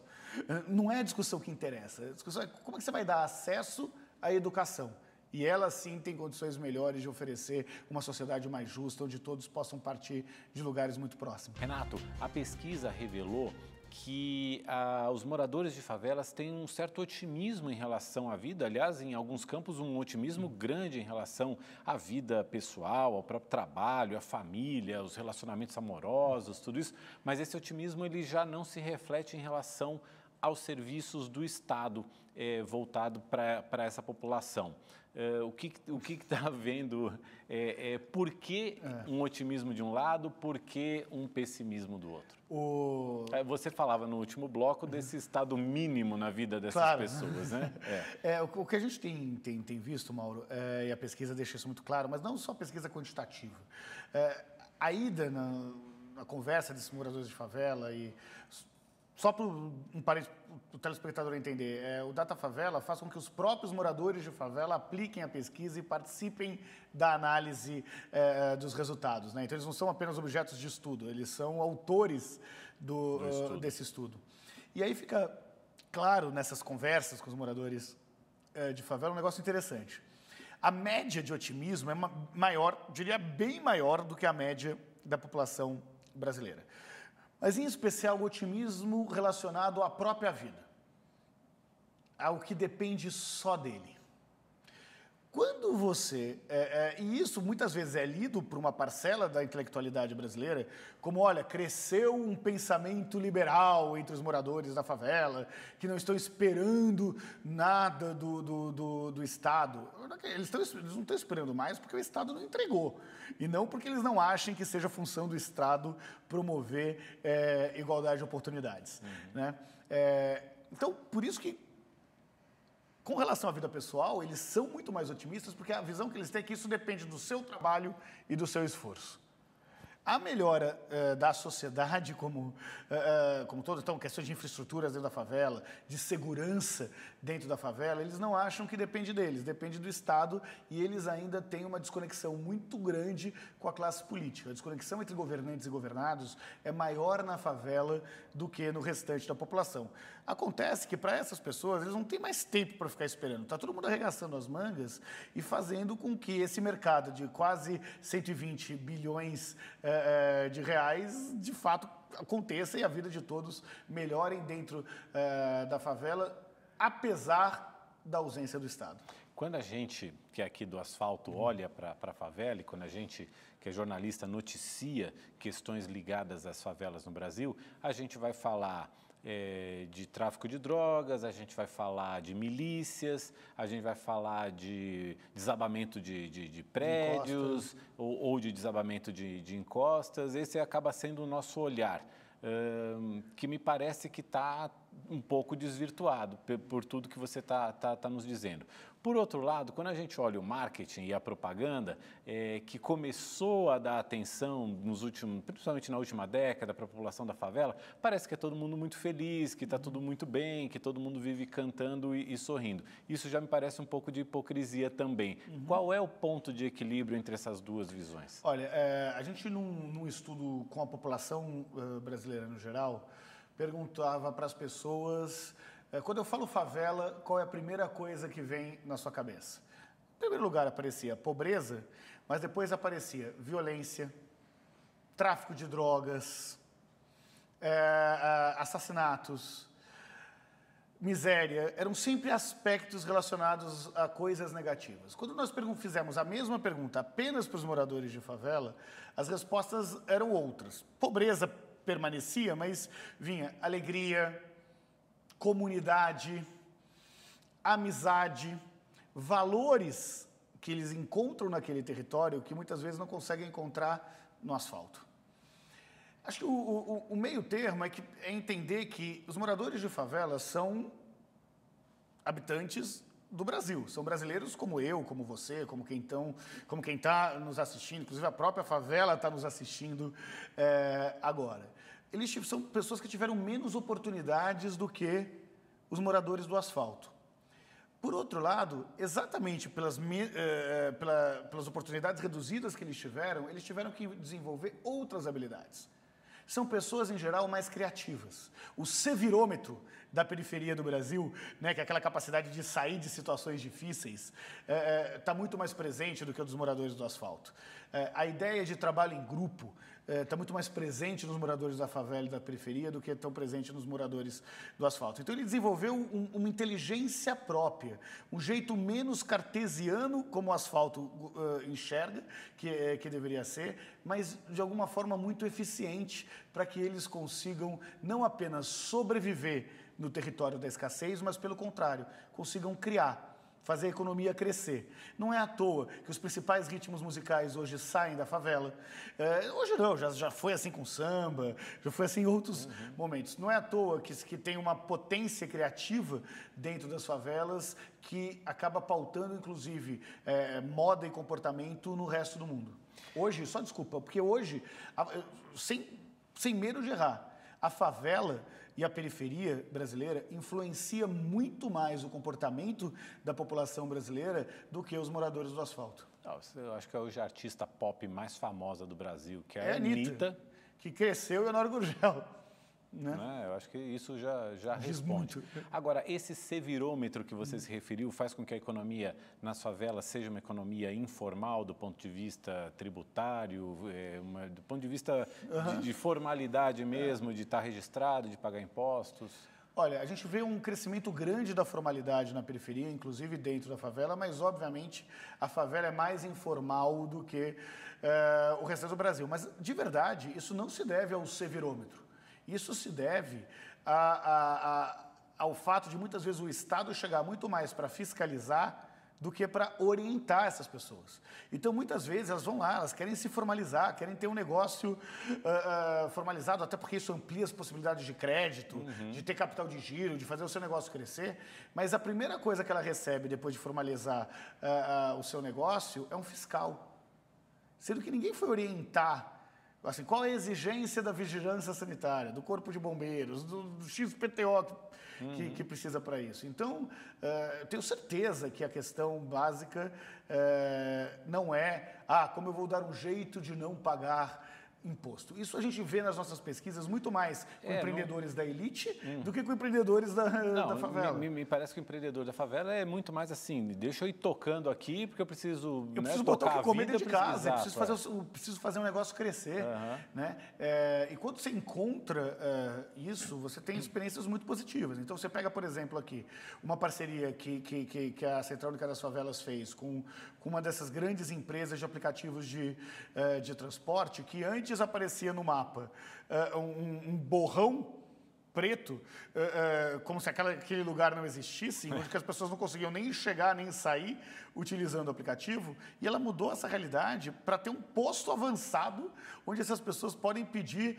Não é a discussão que interessa. A discussão é como é que você vai dar acesso à educação. E ela, sim, tem condições melhores de oferecer uma sociedade mais justa, onde todos possam partir de lugares muito próximos. Renato, a pesquisa revelou que os moradores de favelas têm um certo otimismo em relação à vida, aliás, em alguns campos, um otimismo grande em relação à vida pessoal, ao próprio trabalho, à família, aos relacionamentos amorosos, tudo isso, mas esse otimismo ele já não se reflete em relação aos serviços do Estado voltado para essa população. O que está havendo? Por que um otimismo de um lado, por que um pessimismo do outro? Você falava no último bloco desse estado mínimo na vida dessas pessoas, né? O que a gente tem visto, Mauro, e a pesquisa deixa isso muito claro, mas não só a pesquisa quantitativa. A ida na conversa desses moradores de favela e... Só para o telespectador entender, o Data Favela faz com que os próprios moradores de favela apliquem a pesquisa e participem da análise dos resultados. Né? Então, eles não são apenas objetos de estudo, eles são autores desse estudo. E aí fica claro nessas conversas com os moradores de favela um negócio interessante. A média de otimismo é maior, diria bem maior do que a média da população brasileira. Mas, em especial, o otimismo relacionado à própria vida, ao que depende só dele. Quando você... e isso, muitas vezes, é lido por uma parcela da intelectualidade brasileira como, olha, cresceu um pensamento liberal entre os moradores da favela, que não estão esperando nada do Estado. Eles não estão esperando mais porque o Estado não entregou. E não porque eles não achem que seja função do Estado promover igualdade de oportunidades. Né? Então, por isso que, com relação à vida pessoal, eles são muito mais otimistas porque a visão que eles têm é que isso depende do seu trabalho e do seu esforço. A melhora da sociedade como todo, então, questões de infraestruturas dentro da favela, de segurança dentro da favela, eles não acham que depende deles, depende do Estado e eles ainda têm uma desconexão muito grande com a classe política. A desconexão entre governantes e governados é maior na favela do que no restante da população. Acontece que para essas pessoas, eles não têm mais tempo para ficar esperando. Está todo mundo arregaçando as mangas e fazendo com que esse mercado de quase 120 bilhões de reais, de fato, aconteça e a vida de todos melhorem dentro da favela, apesar da ausência do Estado. Quando a gente, que é aqui do asfalto, olha para a favela e quando a gente, que é jornalista, noticia questões ligadas às favelas no Brasil, a gente vai falar de tráfico de drogas, a gente vai falar de milícias, a gente vai falar de desabamento de prédios ou de desabamento de encostas. Esse acaba sendo o nosso olhar, que me parece que está um pouco desvirtuado por tudo que você está nos dizendo. Por outro lado, quando a gente olha o marketing e a propaganda, que começou a dar atenção principalmente na última década para a população da favela, parece que é todo mundo muito feliz, que está tudo muito bem, que todo mundo vive cantando e sorrindo. Isso já me parece um pouco de hipocrisia também. Qual é o ponto de equilíbrio entre essas duas visões? Olha, a gente num estudo com a população brasileira no geral, perguntava para as pessoas, quando eu falo favela, qual é a primeira coisa que vem na sua cabeça? Em primeiro lugar aparecia pobreza, mas depois aparecia violência, tráfico de drogas, assassinatos, miséria. Eram sempre aspectos relacionados a coisas negativas. Quando nós fizemos a mesma pergunta apenas para os moradores de favela, as respostas eram outras. Pobreza permanecia, mas vinha alegria, comunidade, amizade, valores que eles encontram naquele território que muitas vezes não conseguem encontrar no asfalto. Acho que o meio termo é entender que os moradores de favela são habitantes do Brasil, são brasileiros como eu, como você, como quem está nos assistindo, inclusive a própria favela está nos assistindo agora. Eles são pessoas que tiveram menos oportunidades do que os moradores do asfalto. Por outro lado, exatamente pelas oportunidades reduzidas que eles tiveram que desenvolver outras habilidades. São pessoas, em geral, mais criativas. O sevirômetro da periferia do Brasil, né, que é aquela capacidade de sair de situações difíceis, está muito mais presente do que o dos moradores do asfalto. A ideia de trabalho em grupo está muito mais presente nos moradores da favela e da periferia do que tão presente nos moradores do asfalto. Então, ele desenvolveu uma inteligência própria, um jeito menos cartesiano, como o asfalto enxerga, que deveria ser, mas, de alguma forma, muito eficiente para que eles consigam não apenas sobreviver no território da escassez, mas, pelo contrário, consigam criar, fazer a economia crescer. Não é à toa que os principais ritmos musicais hoje saem da favela. Hoje não, já foi assim com samba, já foi assim em outros momentos. Não é à toa que tem uma potência criativa dentro das favelas que acaba pautando, inclusive, moda e comportamento no resto do mundo. Hoje, só desculpa, porque hoje, sem medo de errar, a favela e a periferia brasileira influencia muito mais o comportamento da população brasileira do que os moradores do asfalto. Eu acho que é hoje a artista pop mais famosa do Brasil, que é a Anitta, que cresceu em Honório Gurgel. Né? Eu acho que isso já responde. Agora, esse sevirômetro que você se referiu faz com que a economia nas favelas seja uma economia informal do ponto de vista tributário, do ponto de vista de formalidade mesmo, de estar registrado, de pagar impostos? Olha, a gente vê um crescimento grande da formalidade na periferia, inclusive dentro da favela, mas, obviamente, a favela é mais informal do que o resto do Brasil. Mas, de verdade, isso não se deve ao sevirômetro. Isso se deve ao fato de, muitas vezes, o Estado chegar muito mais para fiscalizar do que para orientar essas pessoas. Então, muitas vezes, elas vão lá, elas querem se formalizar, querem ter um negócio formalizado, até porque isso amplia as possibilidades de crédito, de ter capital de giro, de fazer o seu negócio crescer, mas a primeira coisa que ela recebe depois de formalizar o seu negócio é um fiscal. Sendo que ninguém foi orientar assim, qual é a exigência da vigilância sanitária, do corpo de bombeiros, do XPTO que precisa para isso. Então, eu tenho certeza que a questão básica não é, como eu vou dar um jeito de não pagar imposto. Isso a gente vê nas nossas pesquisas muito mais com empreendedores da elite do que com empreendedores da favela. Me parece que o empreendedor da favela é muito mais assim, deixa eu ir tocando aqui porque eu preciso botar o que comer dentro de casa, eu preciso fazer um negócio crescer. Né? E quando você encontra isso, você tem experiências muito positivas. Então, você pega, por exemplo, aqui, uma parceria que a Central Única das Favelas fez com uma dessas grandes empresas de aplicativos de transporte, que antes aparecia no mapa um borrão preto, como se aquele lugar não existisse, onde que as pessoas não conseguiam nem chegar, nem sair utilizando o aplicativo, e ela mudou essa realidade para ter um posto avançado, onde essas pessoas podem pedir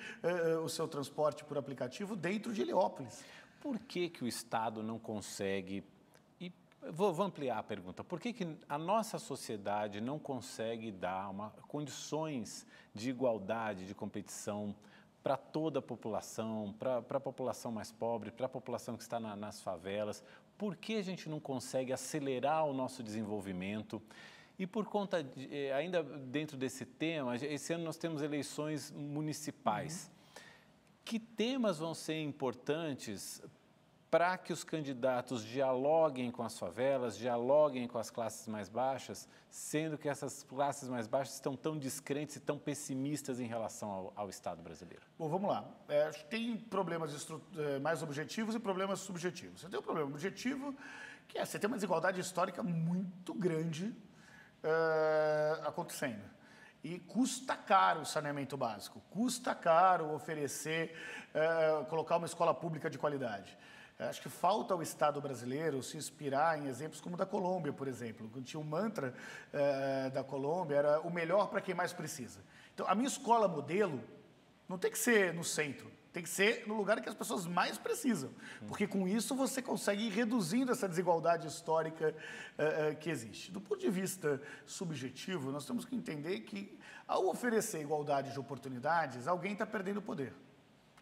o seu transporte por aplicativo dentro de Heliópolis. Por que o Estado não consegue... Vou ampliar a pergunta. Por que a nossa sociedade não consegue dar condições de igualdade, de competição para toda a população, para a população mais pobre, para a população que está nas favelas? Por que a gente não consegue acelerar o nosso desenvolvimento? E por conta, ainda dentro desse tema, esse ano nós temos eleições municipais. Que temas vão ser importantes para que os candidatos dialoguem com as favelas, dialoguem com as classes mais baixas, sendo que essas classes mais baixas estão tão descrentes e tão pessimistas em relação ao Estado brasileiro? Bom, vamos lá. Acho que tem problemas mais objetivos e problemas subjetivos. Você tem um problema objetivo, que é você tem uma desigualdade histórica muito grande acontecendo. E custa caro o saneamento básico, custa caro oferecer, colocar uma escola pública de qualidade. Acho que falta ao Estado brasileiro se inspirar em exemplos como o da Colômbia, por exemplo. Tinha um mantra da Colômbia, era o melhor para quem mais precisa. Então, a minha escola modelo não tem que ser no centro, tem que ser no lugar que as pessoas mais precisam. Porque com isso você consegue ir reduzindo essa desigualdade histórica que existe. Do ponto de vista subjetivo, nós temos que entender que, ao oferecer igualdade de oportunidades, alguém está perdendo poder.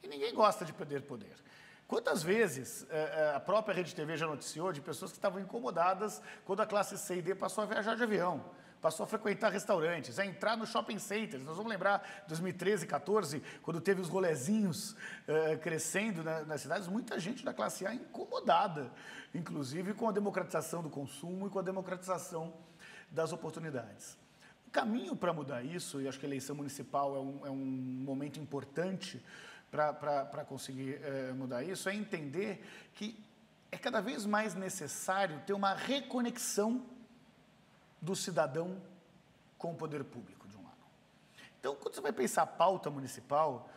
E ninguém gosta de perder poder. Quantas vezes a própria Rede TV já noticiou de pessoas que estavam incomodadas quando a classe C e D passou a viajar de avião, passou a frequentar restaurantes, a entrar no shopping centers. Nós vamos lembrar 2013, 2014, quando teve os rolezinhos crescendo nas cidades, muita gente da classe A incomodada, inclusive com a democratização do consumo e com a democratização das oportunidades. O caminho para mudar isso, e acho que a eleição municipal é um momento importante para conseguir mudar isso, é entender que é cada vez mais necessário ter uma reconexão do cidadão com o poder público, de um lado. Então, quando você vai pensar a pauta municipal,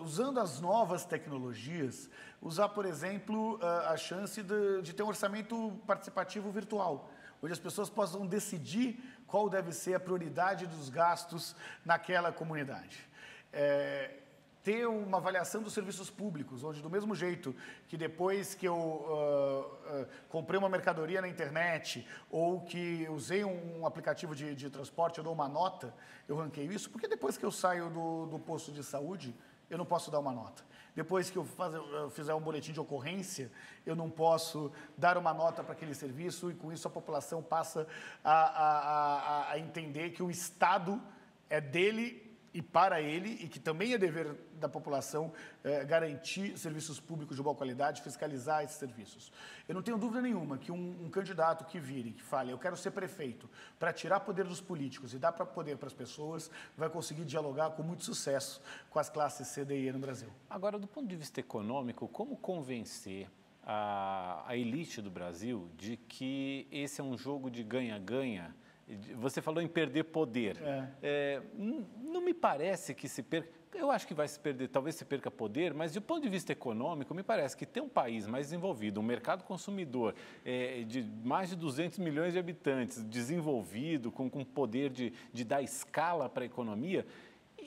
usando as novas tecnologias, usar, por exemplo, a chance de ter um orçamento participativo virtual, onde as pessoas possam decidir qual deve ser a prioridade dos gastos naquela comunidade. Ter uma avaliação dos serviços públicos, onde do mesmo jeito que depois que eu comprei uma mercadoria na internet ou que usei um aplicativo de transporte, eu dou uma nota, eu ranqueio isso, porque depois que eu saio do posto de saúde, eu não posso dar uma nota. Depois que eu fizer um boletim de ocorrência, eu não posso dar uma nota para aquele serviço e com isso a população passa a entender que o Estado é dele e para ele, e que também é dever da população garantir serviços públicos de boa qualidade, fiscalizar esses serviços. Eu não tenho dúvida nenhuma que um candidato que vire, que fale, eu quero ser prefeito, para tirar poder dos políticos e dar poder para as pessoas, vai conseguir dialogar com muito sucesso com as classes C, D e E no Brasil. Agora, do ponto de vista econômico, como convencer a elite do Brasil de que esse é um jogo de ganha-ganha? Você falou em perder poder. Não me parece que se perca... Eu acho que vai se perder, talvez se perca poder, mas do ponto de vista econômico, me parece que ter um país mais desenvolvido, um mercado consumidor de mais de 200 milhões de habitantes, desenvolvido, com poder de dar escala para a economia,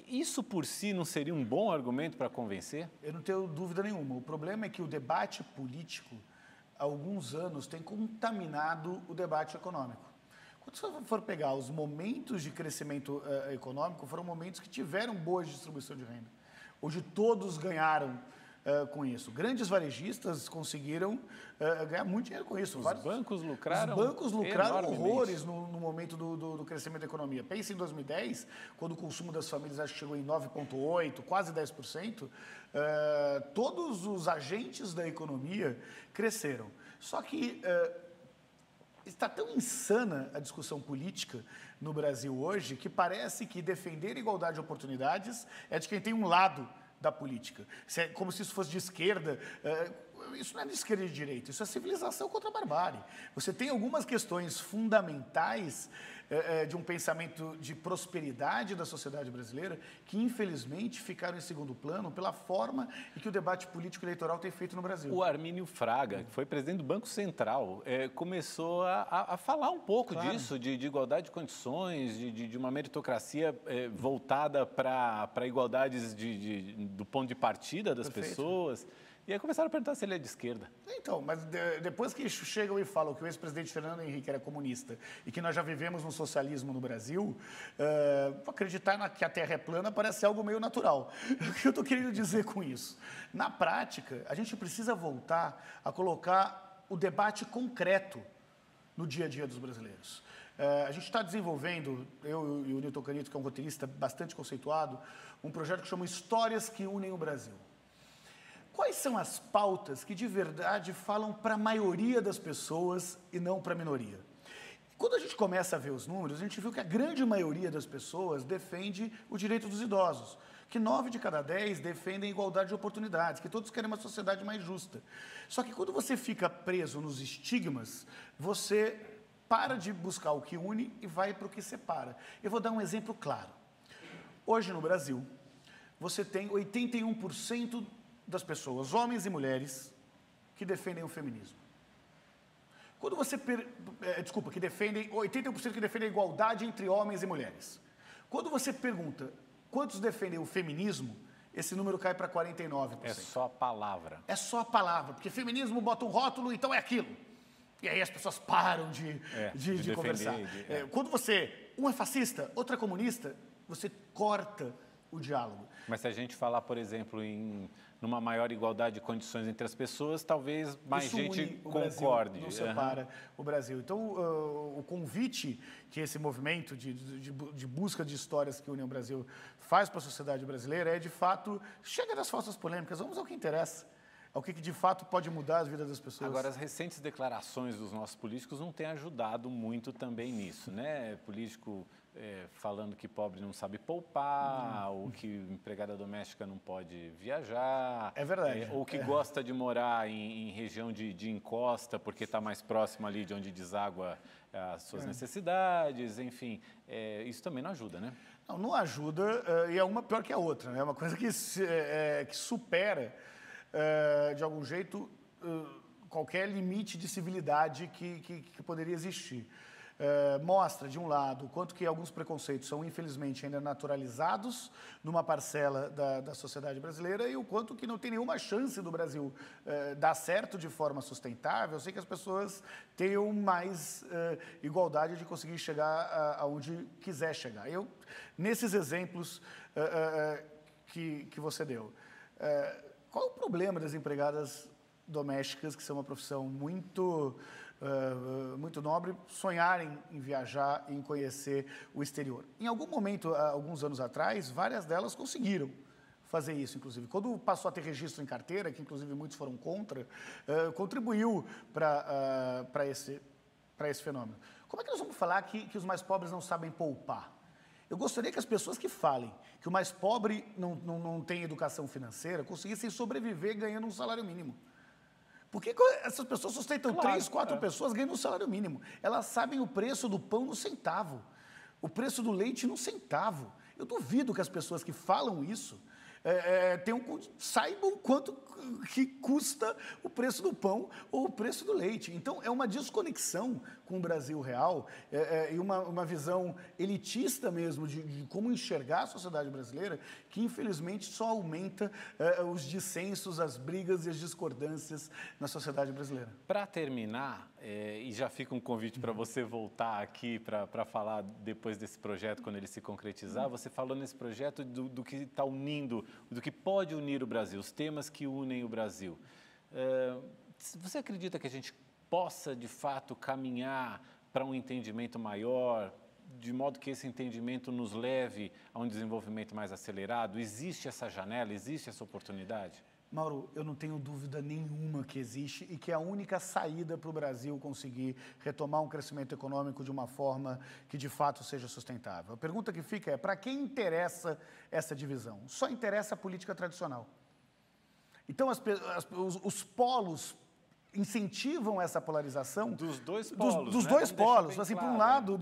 isso por si não seria um bom argumento para convencer? Eu não tenho dúvida nenhuma. O problema é que o debate político, há alguns anos, tem contaminado o debate econômico. Quando você for pegar os momentos de crescimento econômico, foram momentos que tiveram boa distribuição de renda, onde todos ganharam com isso. Grandes varejistas conseguiram ganhar muito dinheiro com isso. Os bancos lucraram horrores no momento do crescimento da economia. Pense em 2010, quando o consumo das famílias acho que chegou em 9,8%, quase 10%, todos os agentes da economia cresceram. Só que... está tão insana a discussão política no Brasil hoje que parece que defender a igualdade de oportunidades é de quem tem um lado da política. Como se isso fosse de esquerda. isso não é de esquerda e de direita, isso é civilização contra a barbárie. Você tem algumas questões fundamentais de um pensamento de prosperidade da sociedade brasileira que, infelizmente, ficaram em segundo plano pela forma em que o debate político eleitoral tem feito no Brasil. O Armínio Fraga, que foi presidente do Banco Central, começou a falar um pouco disso, de igualdade de condições, de uma meritocracia voltada para igualdades do ponto de partida das pessoas. E aí começaram a perguntar se ele é de esquerda. Então, mas depois que chegam e falam que o ex-presidente Fernando Henrique era comunista e que nós já vivemos um socialismo no Brasil, acreditar que a Terra é plana parece algo meio natural. O que eu estou querendo dizer com isso? Na prática, a gente precisa voltar a colocar o debate concreto no dia a dia dos brasileiros. A gente está desenvolvendo, eu e o Newton Canito, que é um roteirista bastante conceituado, um projeto que chama Histórias que Unem o Brasil. Quais são as pautas que de verdade falam para a maioria das pessoas e não para a minoria? Quando a gente começa a ver os números, a gente viu que a grande maioria das pessoas defende o direito dos idosos, que 9 de cada 10 defendem igualdade de oportunidades, que todos querem uma sociedade mais justa. Só que quando você fica preso nos estigmas, você para de buscar o que une e vai para o que separa. Eu vou dar um exemplo claro. Hoje no Brasil, você tem 81% das pessoas, homens e mulheres, que defendem o feminismo. Quando você... que defendem... 81% que defendem a igualdade entre homens e mulheres. Quando você pergunta quantos defendem o feminismo, esse número cai para 49%. É só a palavra. É só a palavra, porque feminismo bota um rótulo, então é aquilo. E aí as pessoas param de conversar. Quando um é fascista, outro é comunista, você corta o diálogo. Mas se a gente falar, por exemplo, numa maior igualdade de condições entre as pessoas, talvez mais isso gente Brasil, concorde. não separa o Brasil. Então, o convite que esse movimento de busca de histórias que unem o Brasil faz para a sociedade brasileira é, de fato, chega das falsas polêmicas, vamos ao que interessa. Ao que de fato pode mudar a vida das pessoas. Agora, as recentes declarações dos nossos políticos não têm ajudado muito também nisso, né? Político falando que pobre não sabe poupar, ou que empregada doméstica não pode viajar. É verdade. Ou que gosta de morar em região de encosta, porque está mais próximo ali de onde deságua as suas necessidades, enfim. Isso também não ajuda, né? Não ajuda, e é uma pior que a outra, né? É uma coisa que supera... de algum jeito, qualquer limite de civilidade que poderia existir. Mostra, de um lado, o quanto que alguns preconceitos são, infelizmente, ainda naturalizados numa parcela da sociedade brasileira e o quanto que não tem nenhuma chance do Brasil dar certo de forma sustentável, sem que as pessoas tenham mais igualdade de conseguir chegar aonde quiser chegar. Nesses exemplos que você deu, qual é o problema das empregadas domésticas, que são uma profissão muito nobre, sonharem em viajar e em conhecer o exterior? Em algum momento, alguns anos atrás, várias delas conseguiram fazer isso, inclusive. Quando passou a ter registro em carteira, que inclusive muitos foram contra, contribuiu para esse fenômeno. Como é que nós vamos falar que os mais pobres não sabem poupar? Eu gostaria que as pessoas que falem que o mais pobre não tem educação financeira conseguissem sobreviver ganhando um salário mínimo. Por que essas pessoas sustentam 3, 4 pessoas ganhando um salário mínimo? Elas sabem o preço do pão no centavo, o preço do leite no centavo. Eu duvido que as pessoas que falam isso saibam quanto que custa o preço do pão ou o preço do leite. Então, é uma desconexão com o Brasil real e uma visão elitista mesmo de como enxergar a sociedade brasileira que, infelizmente, só aumenta os dissensos, as brigas e as discordâncias na sociedade brasileira. Para terminar, e já fica um convite para você voltar aqui para falar depois desse projeto, quando ele se concretizar, você falou nesse projeto do que está unindo, do que pode unir o Brasil, os temas que unem o Brasil. Você acredita que a gente possa, de fato, caminhar para um entendimento maior, de modo que esse entendimento nos leve a um desenvolvimento mais acelerado? Existe essa janela, existe essa oportunidade? Mauro, eu não tenho dúvida nenhuma que existe e que é a única saída para o Brasil conseguir retomar um crescimento econômico de uma forma que, de fato, seja sustentável. A pergunta que fica é, para quem interessa essa divisão? Só interessa a política tradicional. Então, os polos incentivam essa polarização dos dois polos, dos né? dois polos, assim, claro, por um lado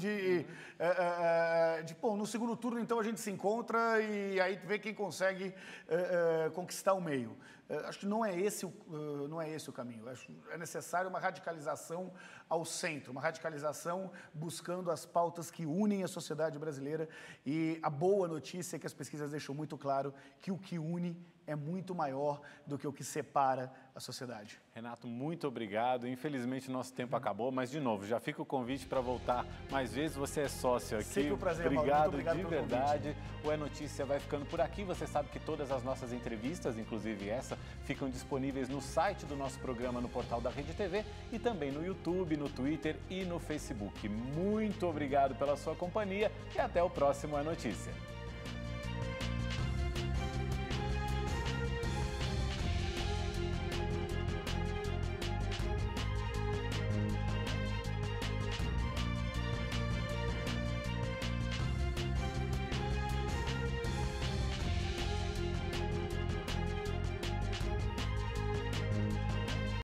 pô, no segundo turno então a gente se encontra e aí vê quem consegue conquistar o meio. Acho que não é esse o caminho. Acho que é necessário uma radicalização ao centro, uma radicalização buscando as pautas que unem a sociedade brasileira, e a boa notícia é que as pesquisas deixam muito claro que o que une é muito maior do que o que separa a sociedade. Renato, muito obrigado. Infelizmente, nosso tempo acabou, mas, de novo, já fica o convite para voltar mais vezes. Você é sócio aqui. Sempre um prazer, obrigado, Mauro. Muito obrigado de pelo verdade. convite. O É Notícia vai ficando por aqui. Você sabe que todas as nossas entrevistas, inclusive essa, ficam disponíveis no site do nosso programa, no portal da Rede TV, e também no YouTube, no Twitter e no Facebook. Muito obrigado pela sua companhia e até o próximo É Notícia.